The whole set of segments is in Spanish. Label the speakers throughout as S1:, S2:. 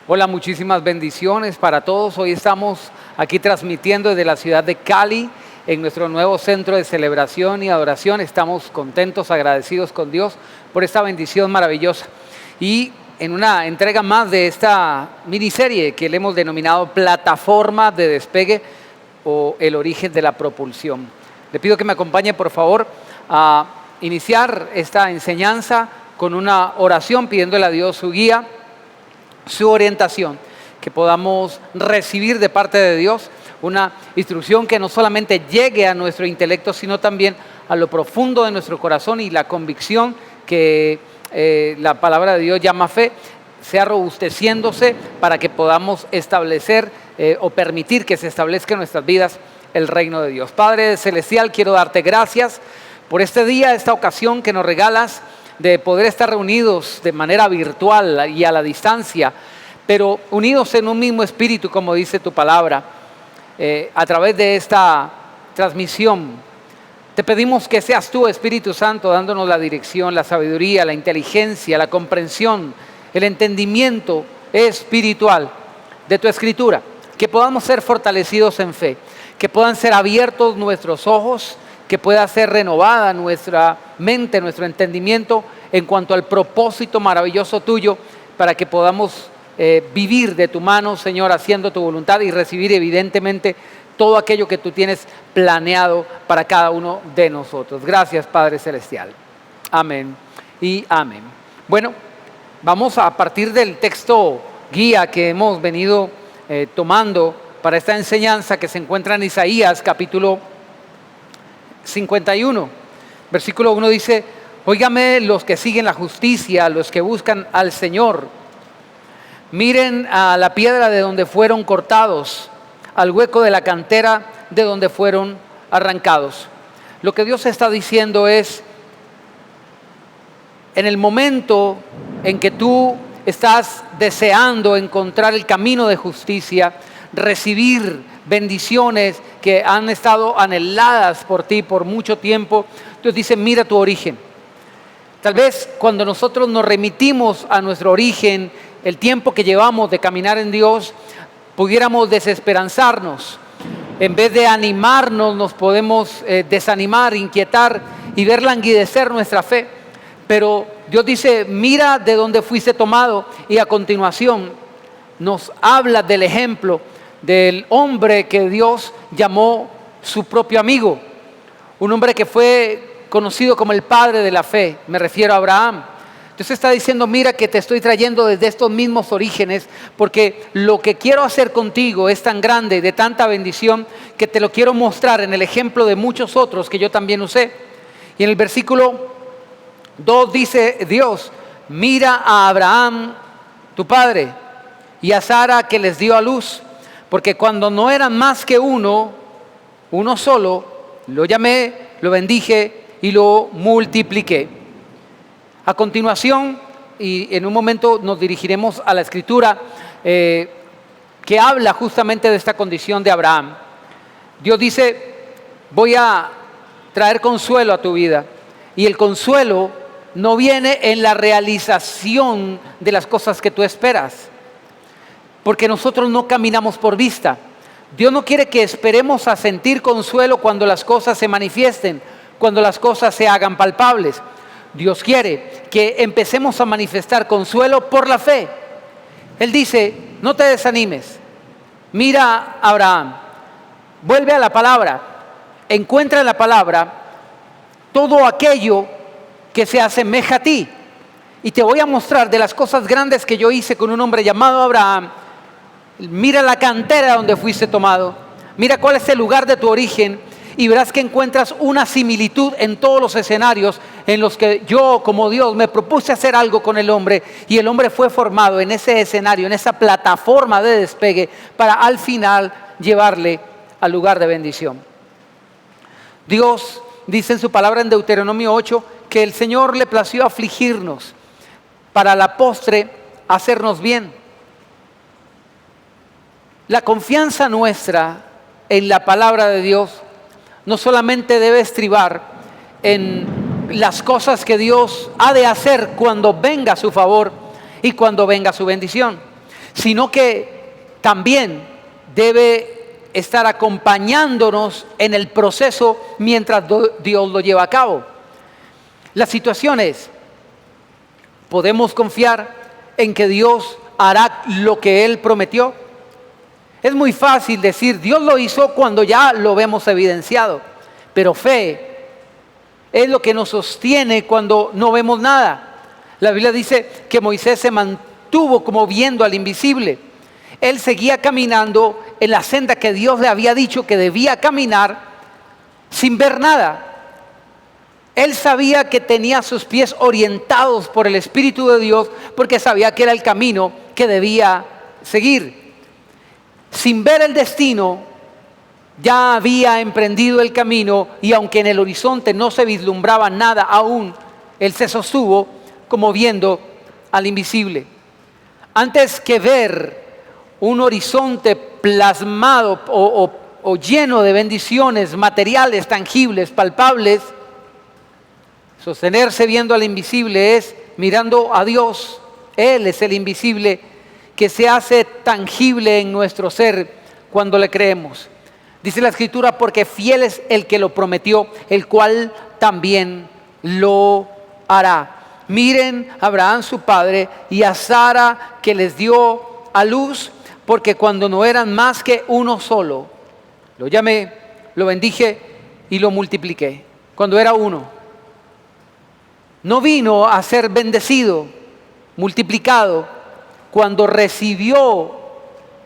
S1: Hola, muchísimas bendiciones para todos. Hoy estamos aquí transmitiendo desde la ciudad de Cali, en nuestro nuevo centro de celebración y adoración. Estamos contentos, agradecidos con Dios por esta bendición maravillosa. Y en una entrega más de esta miniserie que le hemos denominado Plataforma de Despegue o el origen de la propulsión. Le pido que me acompañe, por favor, a iniciar esta enseñanza con una oración pidiéndole a Dios su guía, su orientación, que podamos recibir de parte de Dios una instrucción que no solamente llegue a nuestro intelecto, sino también a lo profundo de nuestro corazón, y la convicción que la palabra de Dios llama fe sea robusteciéndose para que podamos establecer o permitir que se establezca en nuestras vidas el reino de Dios. Padre Celestial, quiero darte gracias por este día, esta ocasión que nos regalas de poder estar reunidos de manera virtual y a la distancia, pero unidos en un mismo espíritu, como dice tu palabra, a través de esta transmisión. Te pedimos que seas tú, Espíritu Santo, dándonos la dirección, la sabiduría, la inteligencia, la comprensión, el entendimiento espiritual de tu Escritura, que podamos ser fortalecidos en fe, que puedan ser abiertos nuestros ojos, que pueda ser renovada nuestra mente, nuestro entendimiento en cuanto al propósito maravilloso tuyo, para que podamos vivir de tu mano, Señor, haciendo tu voluntad y recibir evidentemente todo aquello que tú tienes planeado para cada uno de nosotros. Gracias, Padre Celestial. Amén y amén. Bueno, vamos a partir del texto guía que hemos venido tomando para esta enseñanza, que se encuentra en Isaías capítulo 51, versículo 1 dice: óigame los que siguen la justicia, los que buscan al Señor. Miren a la piedra de donde fueron cortados, al hueco de la cantera de donde fueron arrancados. Lo que Dios está diciendo es: en el momento en que tú estás deseando encontrar el camino de justicia, recibir bendiciones que han estado anheladas por ti por mucho tiempo, Dios dice: mira tu origen. Tal vez cuando nosotros nos remitimos a nuestro origen, el tiempo que llevamos de caminar en Dios, pudiéramos desesperanzarnos. En vez de animarnos, nos podemos desanimar, inquietar y ver languidecer nuestra fe. Pero Dios dice: mira de dónde fuiste tomado. Y a continuación nos habla del ejemplo del hombre que Dios llamó su propio amigo, un hombre que fue conocido como el padre de la fe. Me refiero a Abraham. Entonces está diciendo: mira que te estoy trayendo desde estos mismos orígenes, porque lo que quiero hacer contigo es tan grande, de tanta bendición, que te lo quiero mostrar en el ejemplo de muchos otros que yo también usé. Y en el versículo 2 dice Dios: mira a Abraham tu padre y a Sara, que les dio a luz, porque cuando no eran más que uno solo, lo llamé, lo bendije y lo multipliqué. A continuación, y en un momento nos dirigiremos a la Escritura que habla justamente de esta condición de Abraham. Dios dice: voy a traer consuelo a tu vida, y el consuelo no viene en la realización de las cosas que tú esperas, porque nosotros no caminamos por vista. Dios no quiere que esperemos a sentir consuelo cuando las cosas se manifiesten, cuando las cosas se hagan palpables. Dios quiere que empecemos a manifestar consuelo por la fe. Él dice: no te desanimes. Mira a Abraham, vuelve a la palabra, encuentra en la palabra todo aquello que se asemeja a ti, y te voy a mostrar de las cosas grandes que yo hice con un hombre llamado Abraham. Mira la cantera donde fuiste tomado, mira cuál es el lugar de tu origen, y verás que encuentras una similitud en todos los escenarios en los que yo, como Dios, me propuse hacer algo con el hombre, y el hombre fue formado en ese escenario, en esa plataforma de despegue, para al final llevarle al lugar de bendición. Dios dice en su palabra en Deuteronomio 8 que el Señor le plació afligirnos para la postre hacernos bien. La confianza nuestra en la palabra de Dios no solamente debe estribar en las cosas que Dios ha de hacer cuando venga su favor y cuando venga su bendición, sino que también debe estar acompañándonos en el proceso mientras Dios lo lleva a cabo. La situación es, ¿podemos confiar en que Dios hará lo que Él prometió? Es muy fácil decir, Dios lo hizo cuando ya lo vemos evidenciado, pero fe es lo que nos sostiene cuando no vemos nada. La Biblia dice que Moisés se mantuvo como viendo al invisible. Él seguía caminando en la senda que Dios le había dicho que debía caminar sin ver nada. Él sabía que tenía sus pies orientados por el Espíritu de Dios porque sabía que era el camino que debía seguir. Sin ver el destino, ya había emprendido el camino y aunque en el horizonte no se vislumbraba nada aún, él se sostuvo como viendo al invisible. Antes que ver un horizonte plasmado o lleno de bendiciones materiales, tangibles, palpables, sostenerse viendo al invisible es mirando a Dios. Él es el invisible que se hace tangible en nuestro ser cuando le creemos. Dice la Escritura, porque fiel es el que lo prometió, el cual también lo hará. Miren a Abraham su padre y a Sara que les dio a luz, porque cuando no eran más que uno solo, lo llamé, lo bendije y lo multipliqué. Cuando era uno, no vino a ser bendecido, multiplicado, cuando recibió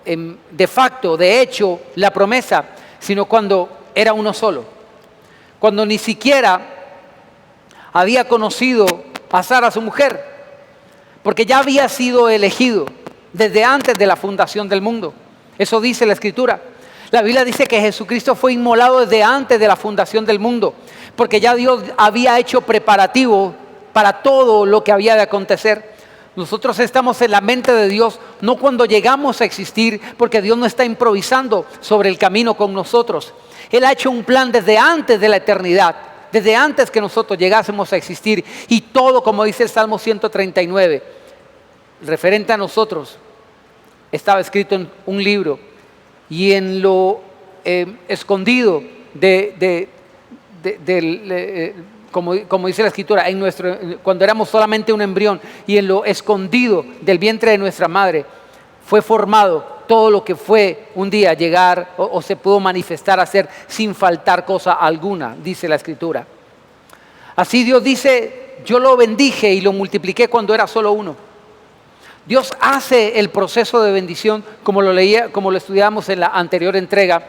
S1: de facto, de hecho, la promesa, sino cuando era uno solo. Cuando ni siquiera había conocido a Sara, su mujer, porque ya había sido elegido desde antes de la fundación del mundo. Eso dice la Escritura. La Biblia dice que Jesucristo fue inmolado desde antes de la fundación del mundo, porque ya Dios había hecho preparativo para todo lo que había de acontecer. Nosotros estamos en la mente de Dios, no cuando llegamos a existir, porque Dios no está improvisando sobre el camino con nosotros. Él ha hecho un plan desde antes de la eternidad, desde antes que nosotros llegásemos a existir. Y todo, como dice el Salmo 139, referente a nosotros, estaba escrito en un libro. Y en lo escondido como dice la Escritura, cuando éramos solamente un embrión y en lo escondido del vientre de nuestra madre, fue formado todo lo que fue un día llegar o se pudo manifestar, hacer sin faltar cosa alguna, dice la Escritura. Así Dios dice, yo lo bendije y lo multipliqué cuando era solo uno. Dios hace el proceso de bendición como lo estudiamos en la anterior entrega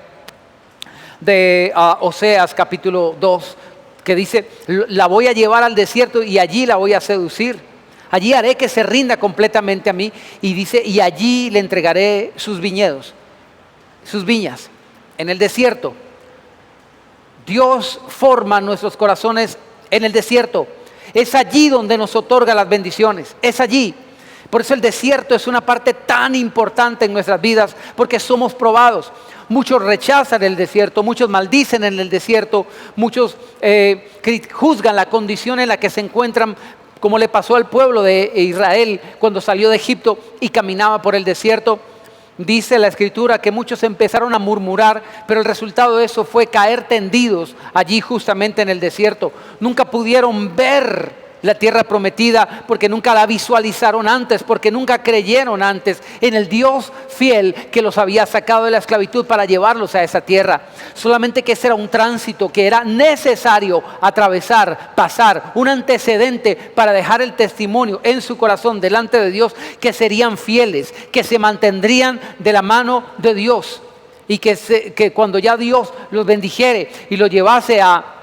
S1: de Oseas capítulo 2, que dice, la voy a llevar al desierto y allí la voy a seducir. Allí haré que se rinda completamente a mí. Y dice, y allí le entregaré sus viñedos, sus viñas, en el desierto. Dios forma nuestros corazones en el desierto. Es allí donde nos otorga las bendiciones. Es allí. Por eso el desierto es una parte tan importante en nuestras vidas, porque somos probados. Muchos rechazan el desierto, muchos maldicen en el desierto, muchos juzgan la condición en la que se encuentran, como le pasó al pueblo de Israel cuando salió de Egipto y caminaba por el desierto. Dice la Escritura que muchos empezaron a murmurar, pero el resultado de eso fue caer tendidos allí justamente en el desierto. Nunca pudieron ver la tierra prometida porque nunca la visualizaron antes, porque nunca creyeron antes en el Dios fiel que los había sacado de la esclavitud para llevarlos a esa tierra. Solamente que ese era un tránsito que era necesario atravesar, pasar, un antecedente para dejar el testimonio en su corazón delante de Dios, que serían fieles, que se mantendrían de la mano de Dios y que cuando ya Dios los bendijere y los llevase a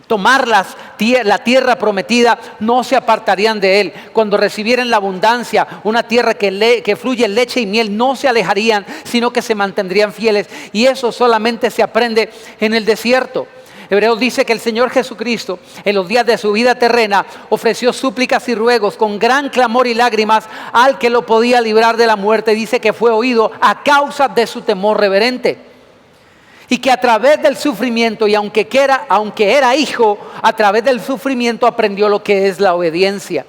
S1: tomar la tierra prometida, no se apartarían de él. Cuando recibieran la abundancia, una tierra que fluye leche y miel, no se alejarían, sino que se mantendrían fieles. Y eso solamente se aprende en el desierto. Hebreos dice que el Señor Jesucristo, en los días de su vida terrena, ofreció súplicas y ruegos con gran clamor y lágrimas al que lo podía librar de la muerte. Dice que fue oído a causa de su temor reverente. Y que a través del sufrimiento, y aunque era hijo, a través del sufrimiento aprendió lo que es la obediencia.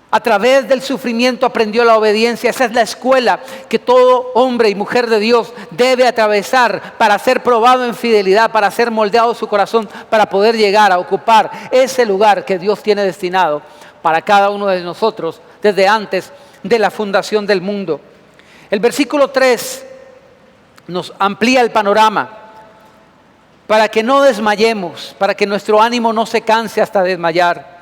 S1: A través del sufrimiento aprendió la obediencia. Esa es la escuela que todo hombre y mujer de Dios debe atravesar para ser probado en fidelidad, para ser moldeado su corazón, para poder llegar a ocupar ese lugar que Dios tiene destinado para cada uno de nosotros desde antes de la fundación del mundo. El versículo 3 nos amplía el panorama para que no desmayemos, para que nuestro ánimo no se canse hasta desmayar.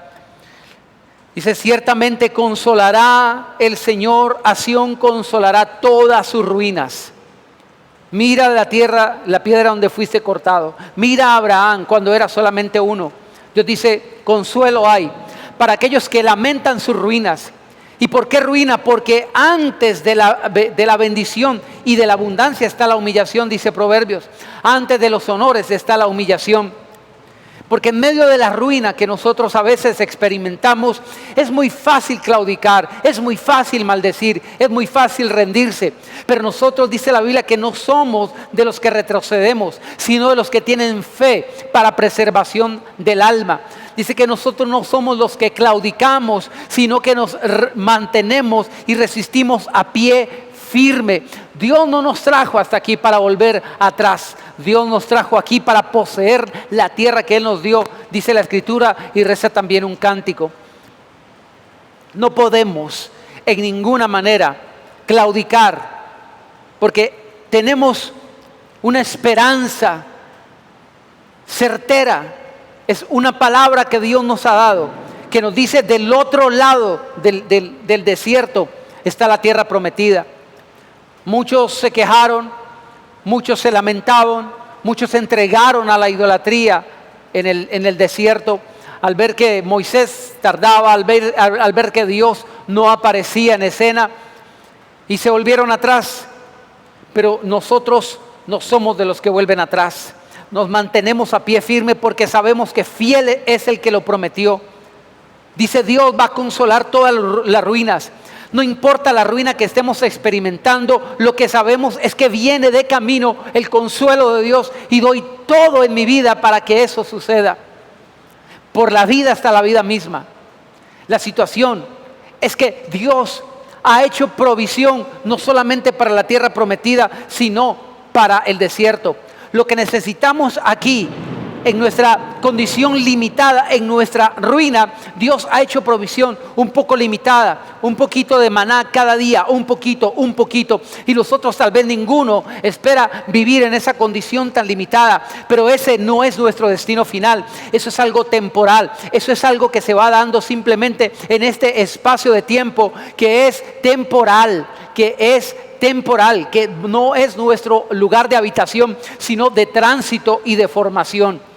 S1: Dice, ciertamente consolará el Señor a Sión, consolará todas sus ruinas. Mira la tierra, la piedra donde fuiste cortado. Mira a Abraham cuando era solamente uno. Dios dice, consuelo hay para aquellos que lamentan sus ruinas. ¿Y por qué ruina? Porque antes de la bendición y de la abundancia está la humillación, dice Proverbios. Antes de los honores está la humillación. Porque en medio de la ruina que nosotros a veces experimentamos, es muy fácil claudicar, es muy fácil maldecir, es muy fácil rendirse. Pero nosotros, dice la Biblia, que no somos de los que retrocedemos, sino de los que tienen fe para preservación del alma. Dice que nosotros no somos los que claudicamos, sino que nos mantenemos y resistimos a pie firme. Dios no nos trajo hasta aquí para volver atrás. Dios nos trajo aquí para poseer la tierra que Él nos dio, dice la Escritura, y reza también un cántico. No podemos en ninguna manera claudicar, porque tenemos una esperanza certera. Es una palabra que Dios nos ha dado, que nos dice del otro lado del desierto está la tierra prometida. Muchos se quejaron, muchos se lamentaban, muchos se entregaron a la idolatría en el desierto al ver que Moisés tardaba, al ver que Dios no aparecía en escena, y se volvieron atrás. Pero nosotros no somos de los que vuelven atrás. Nos mantenemos a pie firme porque sabemos que fiel es el que lo prometió. Dice, Dios va a consolar todas las ruinas. No importa la ruina que estemos experimentando, lo que sabemos es que viene de camino el consuelo de Dios, y doy todo en mi vida para que eso suceda. Por la vida hasta la vida misma. La situación es que Dios ha hecho provisión no solamente para la tierra prometida, sino para el desierto. Lo que necesitamos aquí, en nuestra condición limitada, en nuestra ruina, Dios ha hecho provisión un poco limitada, un poquito de maná cada día, un poquito, y nosotros tal vez ninguno espera vivir en esa condición tan limitada, pero ese no es nuestro destino final. Eso es algo temporal, eso es algo que se va dando simplemente en este espacio de tiempo que es temporal, que no es nuestro lugar de habitación, sino de tránsito y de formación.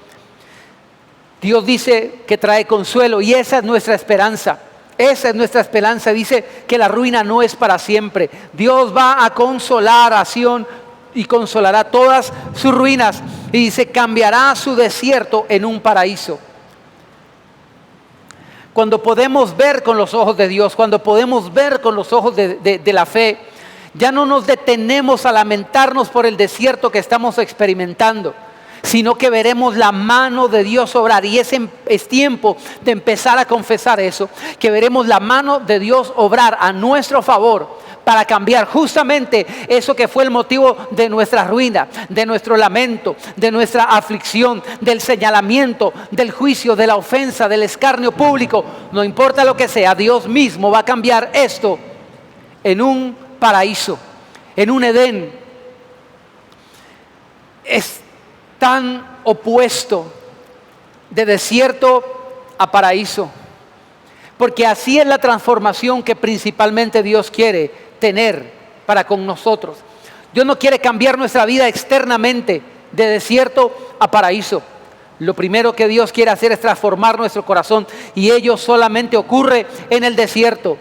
S1: Dios dice que trae consuelo, y esa es nuestra esperanza. Esa es nuestra esperanza. Dice que la ruina no es para siempre. Dios va a consolar a Sión y consolará todas sus ruinas. Y dice, cambiará su desierto en un paraíso. Cuando podemos ver con los ojos de Dios, cuando podemos ver con los ojos de la fe, ya no nos detenemos a lamentarnos por el desierto que estamos experimentando, sino que veremos la mano de Dios obrar. Y es tiempo de empezar a confesar eso, que veremos la mano de Dios obrar a nuestro favor para cambiar justamente eso que fue el motivo de nuestra ruina, de nuestro lamento, de nuestra aflicción, del señalamiento, del juicio, de la ofensa, del escarnio público. No importa lo que sea, Dios mismo va a cambiar esto en un paraíso, en un Edén. Es tan opuesto de desierto a paraíso, porque así es la transformación que principalmente Dios quiere tener para con nosotros. Dios no quiere cambiar nuestra vida externamente de desierto a paraíso. Lo primero que Dios quiere hacer es transformar nuestro corazón, y ello solamente ocurre en el desierto.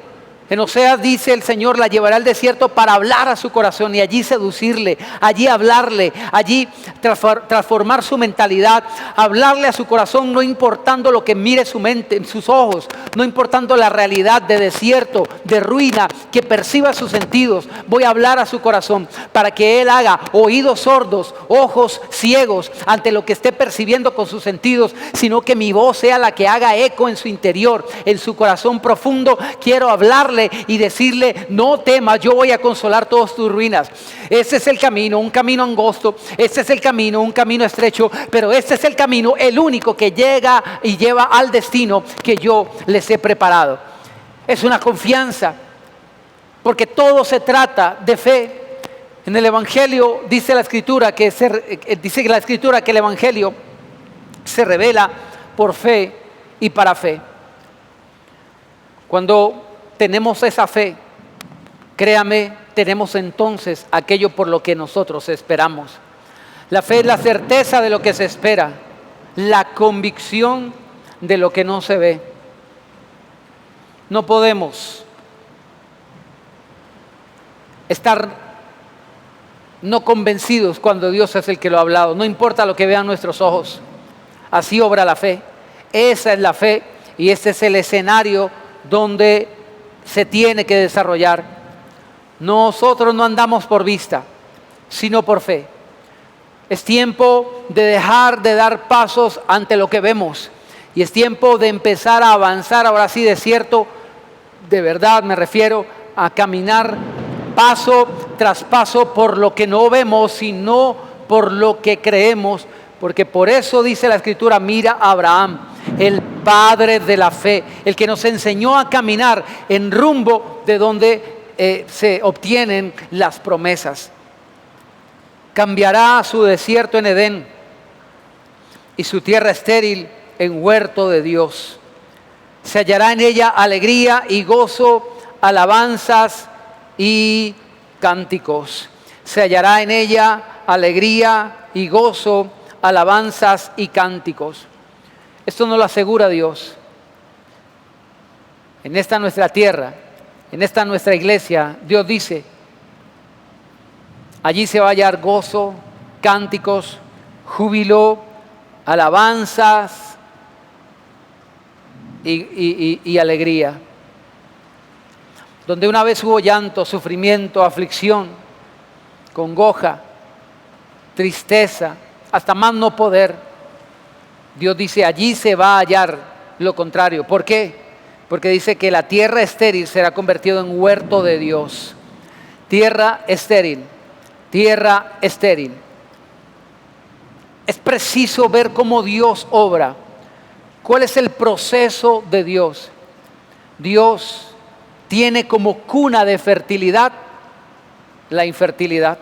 S1: En Oseas dice el Señor, la llevará al desierto para hablar a su corazón y allí seducirle, allí hablarle, allí transformar su mentalidad, hablarle a su corazón, no importando lo que mire su mente, en sus ojos, no importando la realidad de desierto, de ruina, que perciba sus sentidos. Voy a hablar a su corazón para que Él haga oídos sordos, ojos ciegos ante lo que esté percibiendo con sus sentidos, sino que mi voz sea la que haga eco en su interior, en su corazón profundo. Quiero hablarle y decirle: no temas, yo voy a consolar todas tus ruinas. Ese es el camino, un camino angosto. Ese es el camino, un camino estrecho. Pero este es el camino, el único que llega y lleva al destino que yo les he preparado. Es una confianza, porque todo se trata de fe. En el Evangelio dice la Escritura que el Evangelio se revela por fe y para fe. Cuando tenemos esa fe, créame, tenemos entonces aquello por lo que nosotros esperamos. La fe es la certeza de lo que se espera, la convicción de lo que no se ve. No podemos estar no convencidos cuando Dios es el que lo ha hablado. No importa lo que vean nuestros ojos. Así obra la fe. Esa es la fe y este es el escenario donde se tiene que desarrollar. Nosotros no andamos por vista, sino por fe. Es tiempo de dejar de dar pasos ante lo que vemos y es tiempo de empezar a avanzar. Ahora sí, de cierto, de verdad me refiero a caminar paso tras paso por lo que no vemos, sino por lo que creemos, porque por eso dice la Escritura: mira a Abraham, el padre de la fe, el que nos enseñó a caminar en rumbo de donde se obtienen las promesas. Cambiará su desierto en Edén y su tierra estéril en huerto de Dios. Se hallará en ella alegría y gozo, alabanzas y cánticos. Se hallará en ella alegría y gozo, alabanzas y cánticos. Esto nos lo asegura Dios. En esta nuestra tierra, en esta nuestra iglesia, Dios dice: allí se va a hallar gozo, cánticos, júbilo, alabanzas y alegría. Donde una vez hubo llanto, sufrimiento, aflicción, congoja, tristeza, hasta más no poder, Dios dice: allí se va a hallar lo contrario. ¿Por qué? Porque dice que la tierra estéril será convertida en huerto de Dios. Tierra estéril, tierra estéril. Es preciso ver cómo Dios obra. ¿Cuál es el proceso de Dios? Dios tiene como cuna de fertilidad la infertilidad.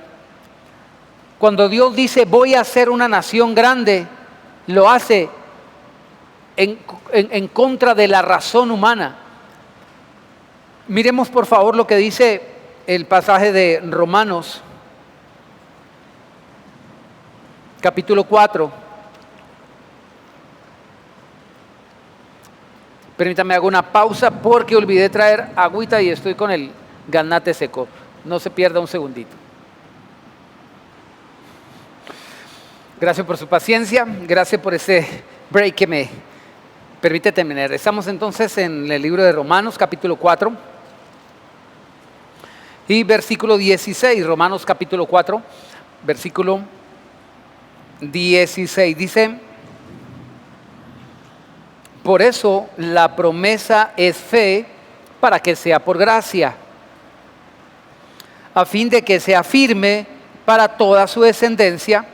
S1: Cuando Dios dice: voy a hacer una nación grande, lo hace en contra de la razón humana. Miremos por favor lo que dice el pasaje de Romanos, capítulo 4. Permítame, hago una pausa porque olvidé traer agüita y estoy con el gaznate seco. No se pierda un segundito. Gracias por su paciencia, gracias por ese break que me permite terminar. Estamos entonces en el libro de Romanos, capítulo 4 y versículo 16. Romanos capítulo 4, versículo 16. Dice: por eso la promesa es fe para que sea por gracia, a fin de que sea firme para toda su descendencia,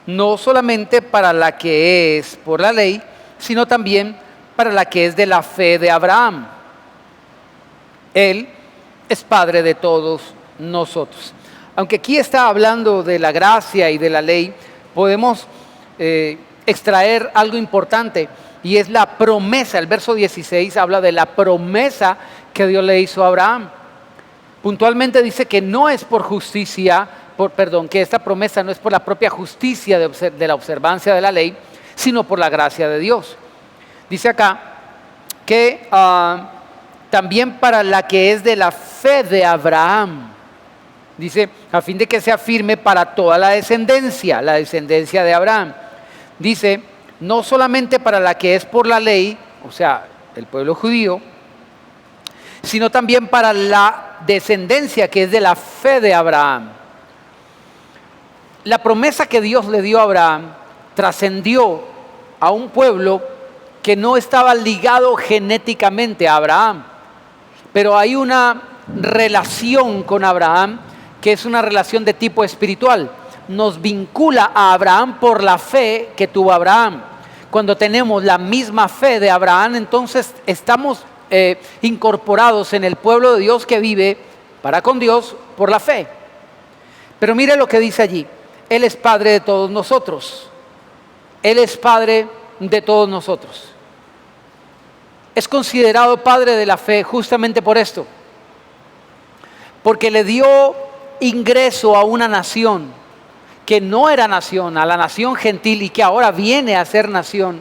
S1: no solamente para la que es por la ley, sino también para la que es de la fe de Abraham. Él es padre de todos nosotros. Aunque aquí está hablando de la gracia y de la ley, podemos extraer algo importante, y es la promesa. El verso 16 habla de la promesa que Dios le hizo a Abraham. Puntualmente dice que no es por justicia, que esta promesa no es por la propia justicia de la observancia de la ley, sino por la gracia de Dios. Dice acá que también para la que es de la fe de Abraham. Dice, a fin de que sea firme para toda la descendencia de Abraham. Dice, no solamente para la que es por la ley, o sea, el pueblo judío, sino también para la descendencia que es de la fe de Abraham. La promesa que Dios le dio a Abraham trascendió a un pueblo que no estaba ligado genéticamente a Abraham, pero hay una relación con Abraham que es una relación de tipo espiritual. Nos vincula a Abraham por la fe que tuvo Abraham. Cuando tenemos la misma fe de Abraham, entonces estamos incorporados en el pueblo de Dios que vive para con Dios por la fe. Pero mire lo que dice allí. Él es Padre de todos nosotros. Él es Padre de todos nosotros. Es considerado Padre de la fe justamente por esto. Porque le dio ingreso a una nación que no era nación, a la nación gentil, y que ahora viene a ser nación,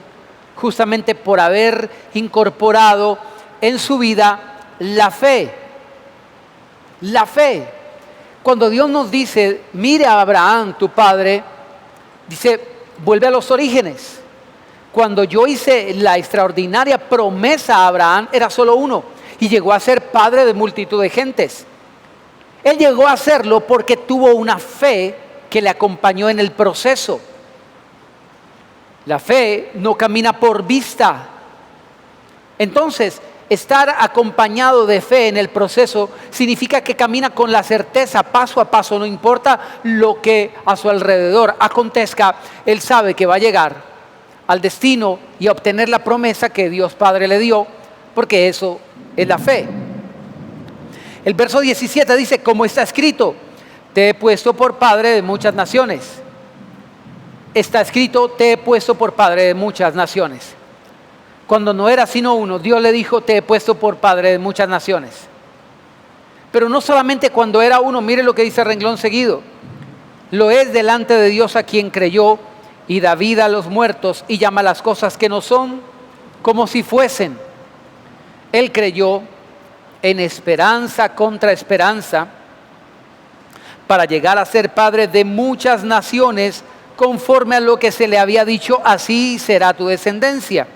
S1: justamente por haber incorporado en su vida la fe. La fe. Cuando Dios nos dice, mire a Abraham, tu padre, dice, vuelve a los orígenes. Cuando yo hice la extraordinaria promesa a Abraham, era solo uno, y llegó a ser padre de multitud de gentes. Él llegó a hacerlo porque tuvo una fe que le acompañó en el proceso. La fe no camina por vista. Entonces, estar acompañado de fe en el proceso significa que camina con la certeza, paso a paso, no importa lo que a su alrededor acontezca, él sabe que va a llegar al destino y a obtener la promesa que Dios Padre le dio, porque eso es la fe. El verso 17 dice, como está escrito, te he puesto por padre de muchas naciones. Está escrito, te he puesto por padre de muchas naciones. Cuando no era sino uno, Dios le dijo, te he puesto por padre de muchas naciones. Pero no solamente cuando era uno, mire lo que dice el renglón seguido. Lo es delante de Dios a quien creyó y da vida a los muertos y llama las cosas que no son como si fuesen. Él creyó en esperanza contra esperanza, para llegar a ser padre de muchas naciones, conforme a lo que se le había dicho, así será tu descendencia.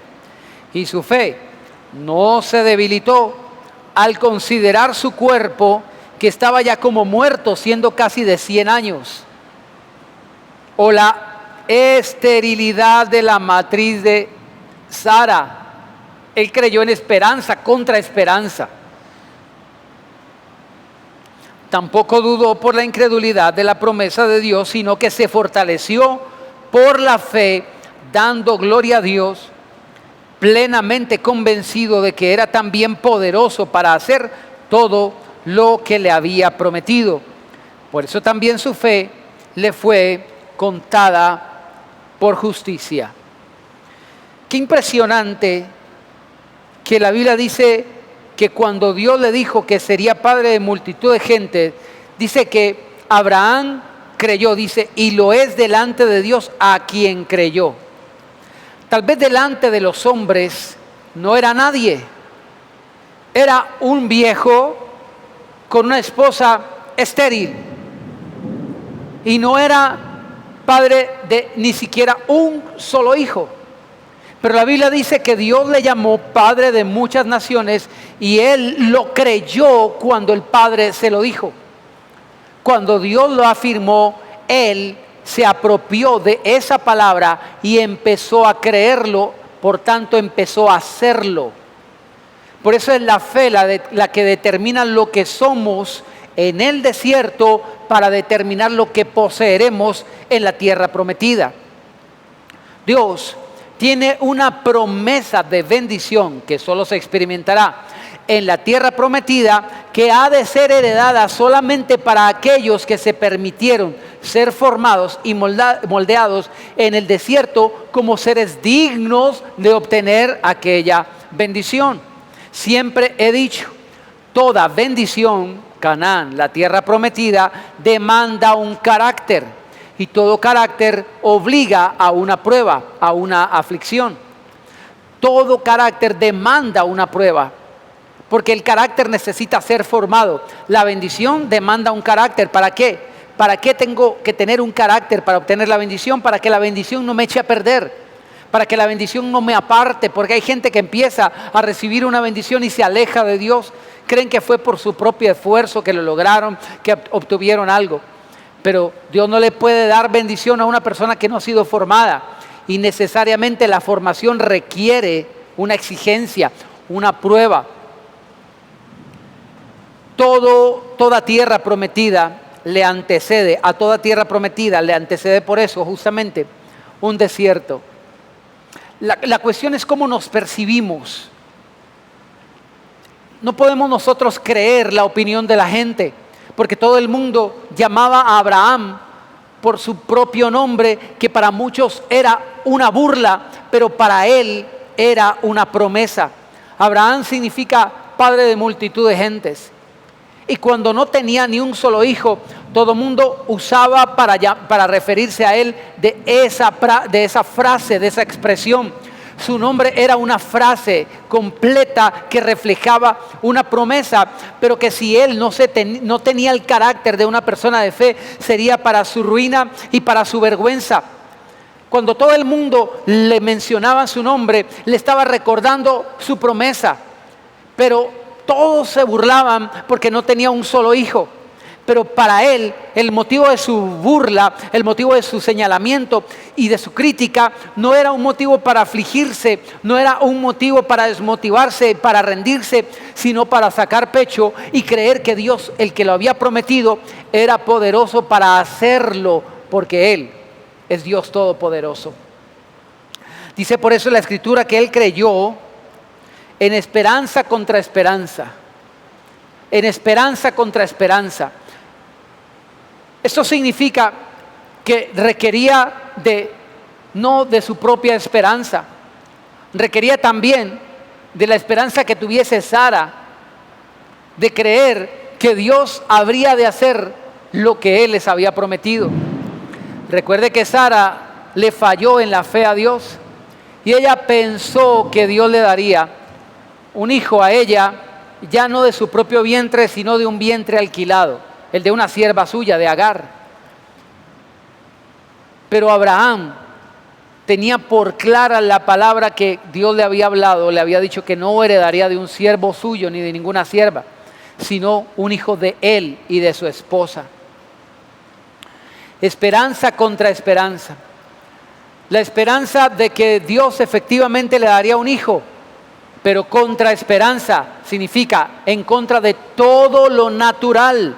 S1: Y su fe no se debilitó al considerar su cuerpo, que estaba ya como muerto, siendo casi de 100 años, o la esterilidad de la matriz de Sara. Él creyó en esperanza contra esperanza. Tampoco dudó por la incredulidad de la promesa de Dios, sino que se fortaleció por la fe, dando gloria a Dios, plenamente convencido de que era también poderoso para hacer todo lo que le había prometido. Por eso también su fe le fue contada por justicia. Qué impresionante que la Biblia dice que cuando Dios le dijo que sería padre de multitud de gente, dice que Abraham creyó, dice, y lo es delante de Dios a quien creyó. Tal vez delante de los hombres no era nadie. Era un viejo con una esposa estéril. Y no era padre de ni siquiera un solo hijo. Pero la Biblia dice que Dios le llamó padre de muchas naciones y él lo creyó cuando el Padre se lo dijo. Cuando Dios lo afirmó, él se apropió de esa palabra y empezó a creerlo, por tanto empezó a hacerlo. Por eso es la fe la que determina lo que somos en el desierto para determinar lo que poseeremos en la tierra prometida. Dios tiene una promesa de bendición que solo se experimentará en la tierra prometida, que ha de ser heredada solamente para aquellos que se permitieron ser formados y moldeados en el desierto como seres dignos de obtener aquella bendición. Siempre he dicho, toda bendición, Canaán, la tierra prometida, demanda un carácter. Y todo carácter obliga a una prueba, a una aflicción. Todo carácter demanda una prueba. porque el carácter necesita ser formado. La bendición demanda un carácter. ¿Para qué? ¿Para qué tengo que tener un carácter para obtener la bendición? Para que la bendición no me eche a perder, para que la bendición no me aparte, porque hay gente que empieza a recibir una bendición y se aleja de Dios. Creen que fue por su propio esfuerzo que lo lograron, que obtuvieron algo. Pero Dios no le puede dar bendición a una persona que no ha sido formada. Y necesariamente la formación requiere una exigencia, una prueba. Toda tierra prometida le antecede, a toda tierra prometida le antecede por eso justamente un desierto. La cuestión es cómo nos percibimos. No podemos nosotros creer la opinión de la gente, porque todo el mundo llamaba a Abraham por su propio nombre, que para muchos era una burla, pero para él era una promesa. Abraham significa padre de multitud de gentes. Y cuando no tenía ni un solo hijo, todo el mundo usaba para referirse a él de esa frase, de esa expresión. Su nombre era una frase completa que reflejaba una promesa, pero que si él no tenía el carácter de una persona de fe, sería para su ruina y para su vergüenza. Cuando todo el mundo le mencionaba su nombre, le estaba recordando su promesa, pero todos se burlaban porque no tenía un solo hijo. Pero para él, el motivo de su burla, el motivo de su señalamiento y de su crítica, no era un motivo para afligirse, no era un motivo para desmotivarse, para rendirse, sino para sacar pecho y creer que Dios, el que lo había prometido, era poderoso para hacerlo, porque Él es Dios todopoderoso. Dice por eso la Escritura que él creyó en esperanza contra esperanza. En esperanza contra esperanza. Esto significa que requería no de su propia esperanza, requería también de la esperanza que tuviese Sara, de creer que Dios habría de hacer lo que Él les había prometido. Recuerde que Sara le falló en la fe a Dios y ella pensó que Dios le daría un hijo a ella, ya no de su propio vientre, sino de un vientre alquilado, el de una sierva suya, de Agar. Pero Abraham tenía por clara la palabra que Dios le había hablado, le había dicho que no heredaría de un siervo suyo ni de ninguna sierva, sino un hijo de él y de su esposa. Esperanza contra esperanza. La esperanza de que Dios efectivamente le daría un hijo, pero contra esperanza significa en contra de todo lo natural,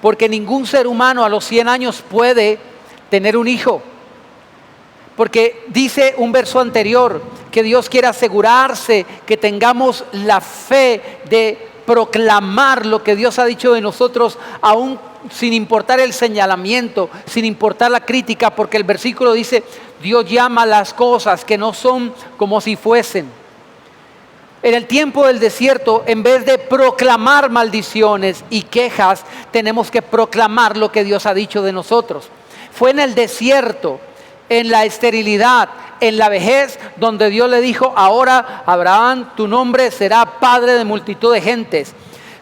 S1: porque ningún ser humano a los 100 años puede tener un hijo. Porque dice un verso anterior que Dios quiere asegurarse que tengamos la fe de proclamar lo que Dios ha dicho de nosotros, aún sin importar el señalamiento, sin importar la crítica, porque el versículo dice, Dios llama las cosas que no son como si fuesen. En el tiempo del desierto, en vez de proclamar maldiciones y quejas, tenemos que proclamar lo que Dios ha dicho de nosotros. Fue en el desierto, en la esterilidad, en la vejez, donde Dios le dijo, ahora Abraham, tu nombre será padre de multitud de gentes.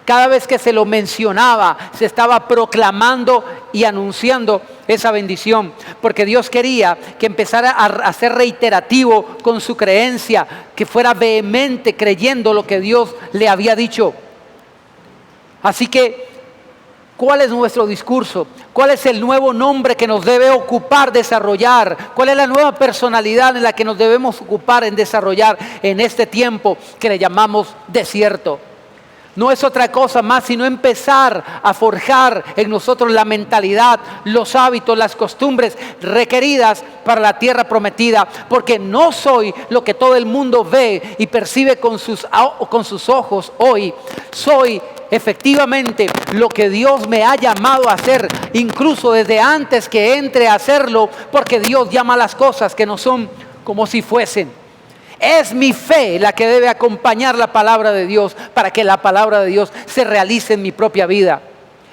S1: Cada vez que se lo mencionaba, se estaba proclamando y anunciando esa bendición, porque Dios quería que empezara a ser reiterativo con su creencia, que fuera vehemente creyendo lo que Dios le había dicho. Así que, ¿cuál es nuestro discurso? ¿Cuál es el nuevo nombre que nos debe ocupar desarrollar? ¿Cuál es la nueva personalidad en la que nos debemos ocupar en desarrollar en este tiempo que le llamamos desierto? No es otra cosa más sino empezar a forjar en nosotros la mentalidad, los hábitos, las costumbres requeridas para la tierra prometida, porque no soy lo que todo el mundo ve y percibe con sus ojos hoy. Soy efectivamente lo que Dios me ha llamado a hacer, incluso desde antes que entre a hacerlo, porque Dios llama las cosas que no son como si fuesen. Es mi fe la que debe acompañar la palabra de Dios para que la palabra de Dios se realice en mi propia vida.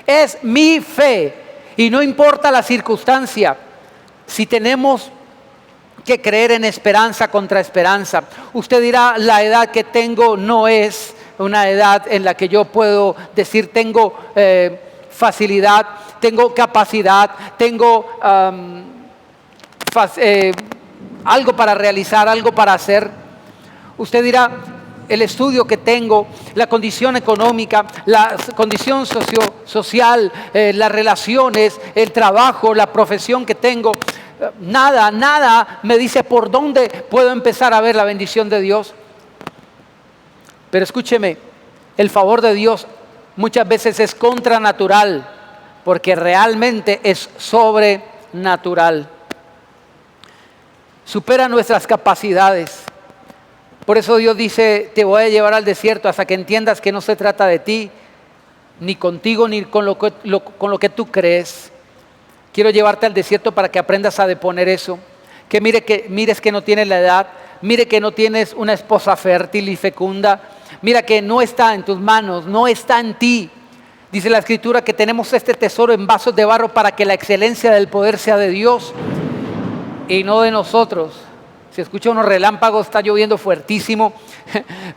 S1: Es mi fe y no importa la circunstancia. Si tenemos que creer en esperanza contra esperanza, usted dirá, la edad que tengo no es una edad en la que yo puedo decir tengo facilidad, tengo capacidad, tengo algo para realizar, algo para hacer. Usted dirá, el estudio que tengo, la condición económica, la condición social, las relaciones, el trabajo, la profesión que tengo, nada me dice por dónde puedo empezar a ver la bendición de Dios. Pero escúcheme, el favor de Dios muchas veces es contranatural, porque realmente es sobrenatural. Supera nuestras capacidades. Por eso Dios dice, te voy a llevar al desierto hasta que entiendas que no se trata de ti, ni contigo, ni con lo que tú crees. Quiero llevarte al desierto para que aprendas a deponer eso. Que mires que no tienes la edad, mire que no tienes una esposa fértil y fecunda. Mira que no está en tus manos, no está en ti. Dice la Escritura que tenemos este tesoro en vasos de barro para que la excelencia del poder sea de Dios y no de nosotros. Se escucha unos relámpagos, está lloviendo fuertísimo,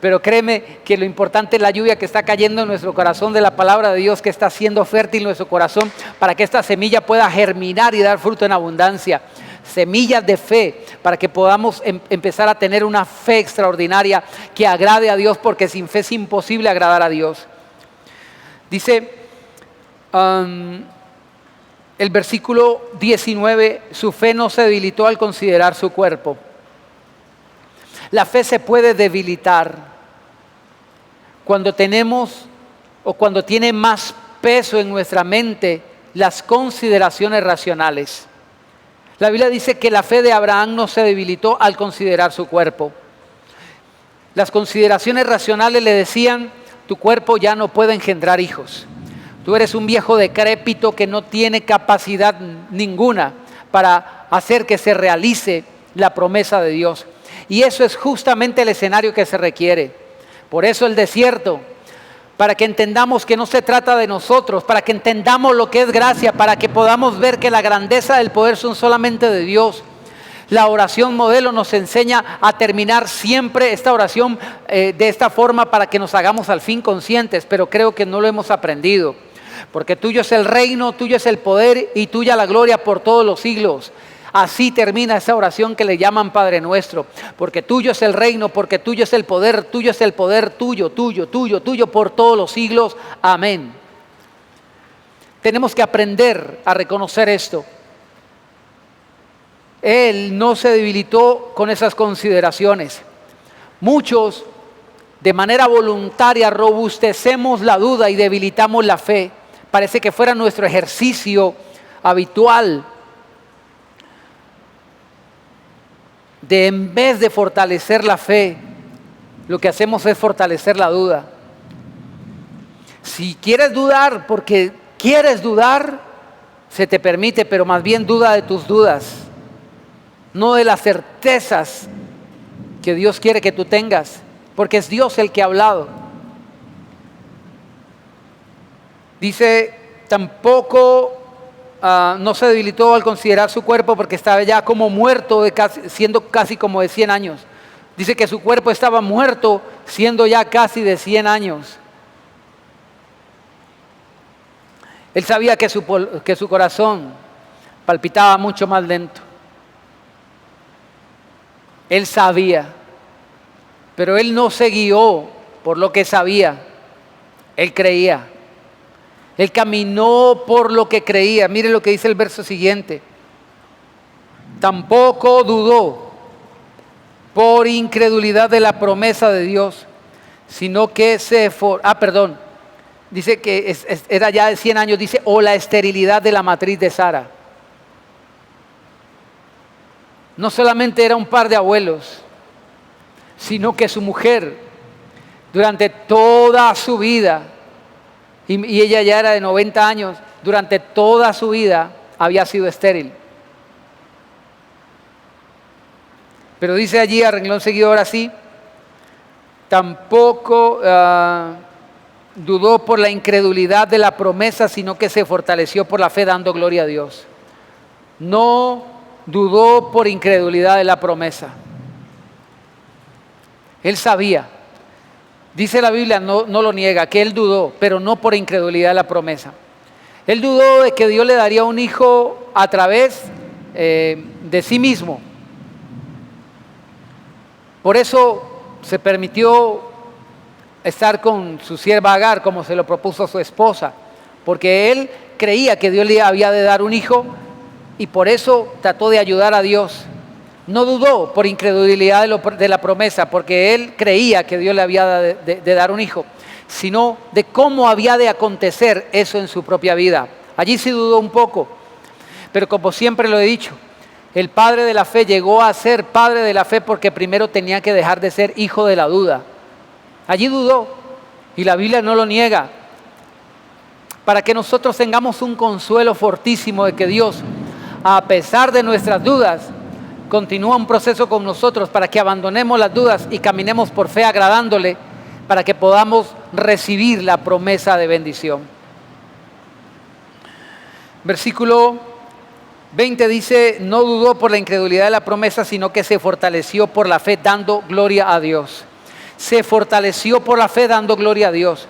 S1: pero créeme que lo importante es la lluvia que está cayendo en nuestro corazón de la palabra de Dios, que está siendo fértil en nuestro corazón para que esta semilla pueda germinar y dar fruto en abundancia. Semillas de fe para que podamos empezar a tener una fe extraordinaria que agrade a Dios, porque sin fe es imposible agradar a Dios. Dice el versículo 19, su fe no se debilitó al considerar su cuerpo. La fe se puede debilitar cuando tenemos o cuando tiene más peso en nuestra mente las consideraciones racionales. La Biblia dice que la fe de Abraham no se debilitó al considerar su cuerpo. Las consideraciones racionales le decían, tu cuerpo ya no puede engendrar hijos. Tú eres un viejo decrépito que no tiene capacidad ninguna para hacer que se realice la promesa de Dios. Y eso es justamente el escenario que se requiere. Por eso el desierto, para que entendamos que no se trata de nosotros, para que entendamos lo que es gracia, para que podamos ver que la grandeza del poder son solamente de Dios. La oración modelo nos enseña a terminar siempre esta oración de esta forma para que nos hagamos al fin conscientes, pero creo que no lo hemos aprendido. Porque tuyo es el reino, tuyo es el poder y tuya la gloria por todos los siglos. Así termina esa oración que le llaman Padre Nuestro. Porque tuyo es el reino, porque tuyo es el poder tuyo por todos los siglos. Amén. Tenemos que aprender a reconocer esto. Él no se debilitó con esas consideraciones. Muchos, de manera voluntaria, robustecemos la duda y debilitamos la fe. Parece que fuera nuestro ejercicio habitual de, en vez de fortalecer la fe, lo que hacemos es fortalecer la duda. Si quieres dudar porque quieres dudar, se te permite, pero más bien duda de tus dudas, no de las certezas que Dios quiere que tú tengas, porque es Dios el que ha hablado. Dice, tampoco no se debilitó al considerar su cuerpo porque estaba ya como muerto, siendo casi como de 100 años. Dice que su cuerpo estaba muerto siendo ya casi de 100 años. Él sabía que su corazón palpitaba mucho más lento. Él sabía, pero él no se guió por lo que sabía, él creía. Él caminó por lo que creía. Mire lo que dice el verso siguiente. Tampoco dudó por incredulidad de la promesa de Dios, sino que dice que era ya de 100 años, dice, o la esterilidad de la matriz de Sara. No solamente era un par de abuelos, sino que su mujer, durante toda su vida, y ella ya era de 90 años, durante toda su vida había sido estéril. Pero dice allí, a renglón seguido ahora sí, tampoco dudó por la incredulidad de la promesa, sino que se fortaleció por la fe dando gloria a Dios. No dudó por incredulidad de la promesa. Él sabía Dice la Biblia, no lo niega, que él dudó, pero no por incredulidad de la promesa. Él dudó de que Dios le daría un hijo a través de sí mismo. Por eso se permitió estar con su sierva Agar, como se lo propuso su esposa, porque él creía que Dios le había de dar un hijo y por eso trató de ayudar a Dios. No dudó por incredulidad de la promesa, porque él creía que Dios le había de dar un hijo, sino de cómo había de acontecer eso en su propia vida. Allí sí dudó un poco, pero como siempre lo he dicho, el padre de la fe llegó a ser padre de la fe porque primero tenía que dejar de ser hijo de la duda. Allí dudó y la Biblia no lo niega. Para que nosotros tengamos un consuelo fortísimo de que Dios, a pesar de nuestras dudas, continúa un proceso con nosotros para que abandonemos las dudas y caminemos por fe agradándole, para que podamos recibir la promesa de bendición. Versículo 20 dice, no dudó por la incredulidad de la promesa, sino que se fortaleció por la fe dando gloria a Dios. Se fortaleció por la fe dando gloria a Dios.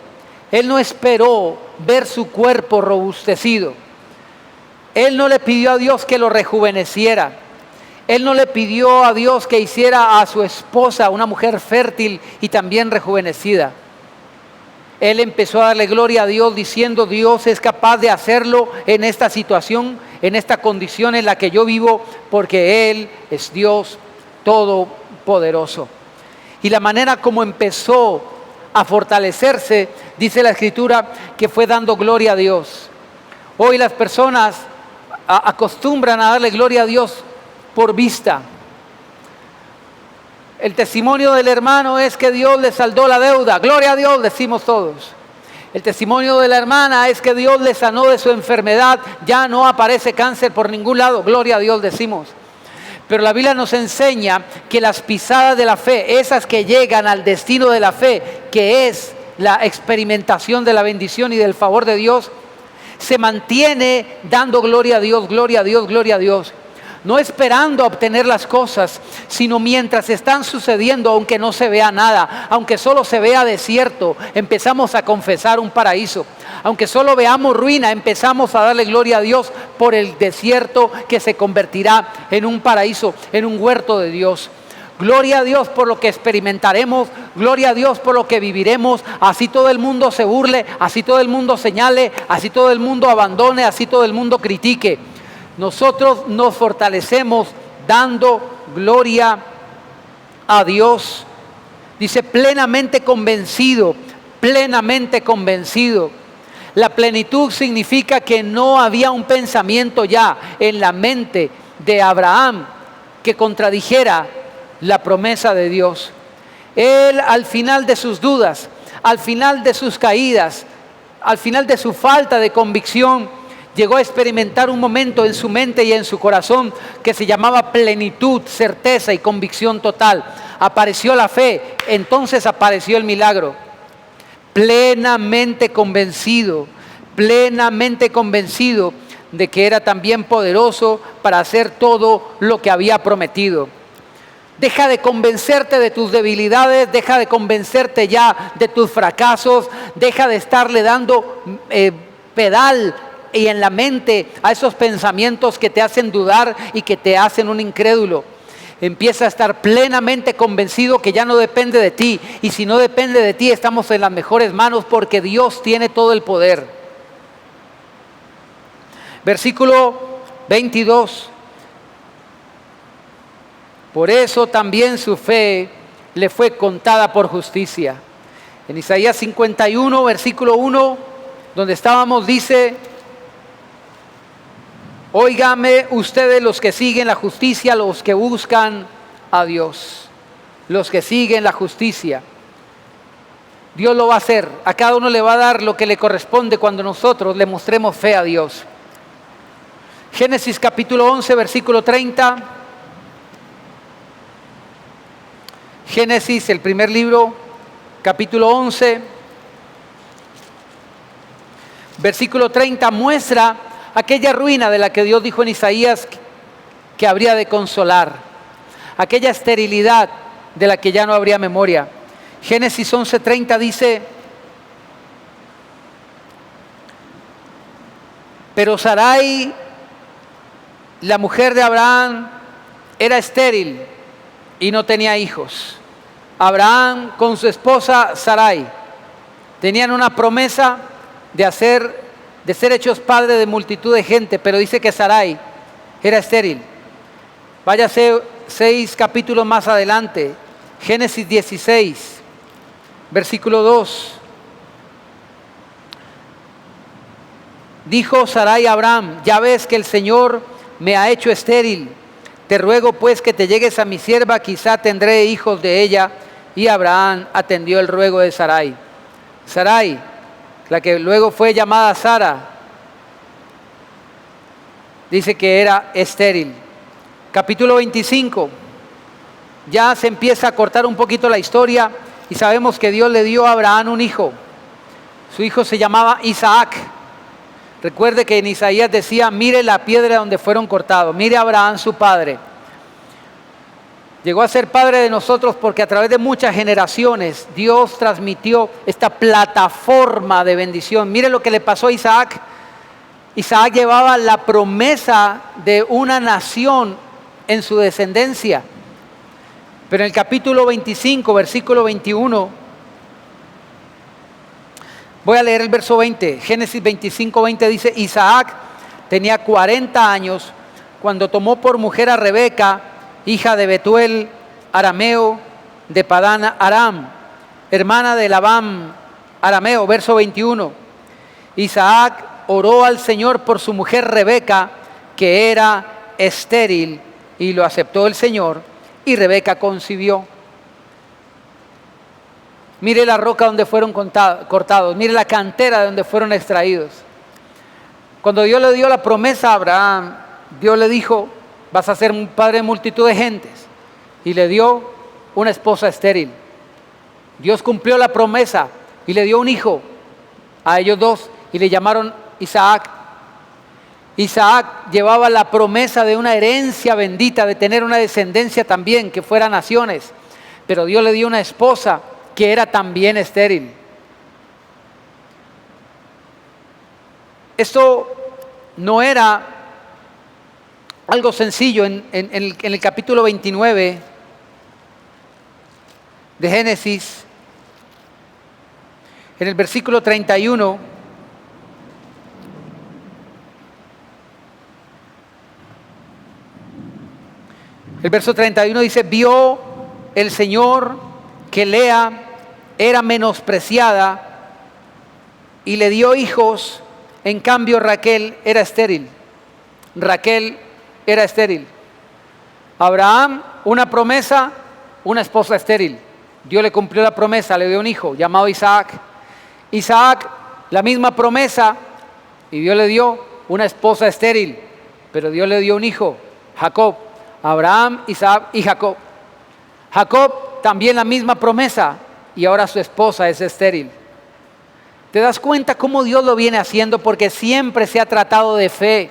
S1: Él no esperó ver su cuerpo robustecido. Él no le pidió a Dios que lo rejuveneciera. Él no le pidió a Dios que hiciera a su esposa una mujer fértil y también rejuvenecida. Él empezó a darle gloria a Dios diciendo, Dios es capaz de hacerlo en esta situación, en esta condición en la que yo vivo, porque Él es Dios todopoderoso. Y la manera como empezó a fortalecerse, dice la Escritura, que fue dando gloria a Dios. Hoy las personas acostumbran a darle gloria a Dios por vista. El testimonio del hermano es que Dios le saldó la deuda. Gloria a Dios, decimos todos. El testimonio de la hermana es que Dios le sanó de su enfermedad. Ya no aparece cáncer por ningún lado. Gloria a Dios, decimos. Pero la Biblia nos enseña que las pisadas de la fe, esas que llegan al destino de la fe, que es la experimentación de la bendición y del favor de Dios, se mantiene dando gloria a Dios, gloria a Dios, gloria a Dios. No esperando a obtener las cosas, sino mientras están sucediendo, aunque no se vea nada, aunque solo se vea desierto, empezamos a confesar un paraíso. Aunque solo veamos ruina, empezamos a darle gloria a Dios por el desierto que se convertirá en un paraíso, en un huerto de Dios. Gloria a Dios por lo que experimentaremos, gloria a Dios por lo que viviremos, así todo el mundo se burle, así todo el mundo señale, así todo el mundo abandone, así todo el mundo critique. Nosotros nos fortalecemos dando gloria a Dios. Dice plenamente convencido, plenamente convencido. La plenitud significa que no había un pensamiento ya en la mente de Abraham que contradijera la promesa de Dios. Él al final de sus dudas, al final de sus caídas, al final de su falta de convicción, llegó a experimentar un momento en su mente y en su corazón que se llamaba plenitud, certeza y convicción total. Apareció la fe, entonces apareció el milagro. Plenamente convencido de que era también poderoso para hacer todo lo que había prometido. Deja de convencerte de tus debilidades, deja de convencerte ya de tus fracasos, deja de estarle dando pedal y en la mente a esos pensamientos que te hacen dudar y que te hacen un incrédulo. Empieza a estar plenamente convencido que ya no depende de ti. Y si no depende de ti, estamos en las mejores manos porque Dios tiene todo el poder. Versículo 22. Por eso también su fe le fue contada por justicia. En Isaías 51, versículo 1, donde estábamos, dice: óigame ustedes los que siguen la justicia, los que buscan a Dios, los que siguen la justicia. Dios lo va a hacer, a cada uno le va a dar lo que le corresponde cuando nosotros le mostremos fe a Dios. Génesis capítulo 11, versículo 30. Génesis, el primer libro, capítulo 11, versículo 30, muestra aquella ruina de la que Dios dijo en Isaías que habría de consolar, aquella esterilidad de la que ya no habría memoria. Génesis 11:30 dice: pero Sarai, la mujer de Abraham, era estéril y no tenía hijos. Abraham con su esposa Sarai tenían una promesa de ser hechos padres de multitud de gente, pero dice que Sarai era estéril. Váyase 6 capítulos más adelante, Génesis 16, versículo 2. Dijo Sarai a Abraham: ya ves que el Señor me ha hecho estéril. Te ruego pues que te llegues a mi sierva, quizá tendré hijos de ella. Y Abraham atendió el ruego de Sarai. Sarai, la que luego fue llamada Sara, dice que era estéril. Capítulo 25, ya se empieza a cortar un poquito la historia y sabemos que Dios le dio a Abraham un hijo. Su hijo se llamaba Isaac. Recuerde que en Isaías decía: mire la piedra donde fueron cortados, mire a Abraham su padre. Llegó a ser padre de nosotros porque a través de muchas generaciones Dios transmitió esta plataforma de bendición. Mire lo que le pasó a Isaac. Isaac llevaba la promesa de una nación en su descendencia. Pero en el capítulo 25, versículo 21, voy a leer el verso 20. Génesis 25, 20 dice: Isaac tenía 40 años cuando tomó por mujer a Rebeca, hija de Betuel, arameo, de Padán Aram, hermana de Labán, arameo. Verso 21. Isaac oró al Señor por su mujer Rebeca, que era estéril, y lo aceptó el Señor, y Rebeca concibió. Mire la roca donde fueron cortados, mire la cantera de donde fueron extraídos. Cuando Dios le dio la promesa a Abraham, Dios le dijo: vas a ser un padre de multitud de gentes. Y le dio una esposa estéril. Dios cumplió la promesa y le dio un hijo a ellos dos y le llamaron Isaac. Isaac llevaba la promesa de una herencia bendita, de tener una descendencia también, que fuera naciones. Pero Dios le dio una esposa que era también estéril. Esto no era algo sencillo. En el capítulo 29 de Génesis, en el versículo 31, el verso 31 dice: vio el Señor que Lea era menospreciada y le dio hijos, en cambio Raquel era estéril. Raquel era estéril. Abraham, una promesa, una esposa estéril. Dios le cumplió la promesa, le dio un hijo llamado Isaac. Isaac, la misma promesa, y Dios le dio una esposa estéril, pero Dios le dio un hijo, Jacob. Abraham, Isaac y Jacob. Jacob, también la misma promesa, y ahora su esposa es estéril. ¿Te das cuenta cómo Dios lo viene haciendo? Porque siempre se ha tratado de fe.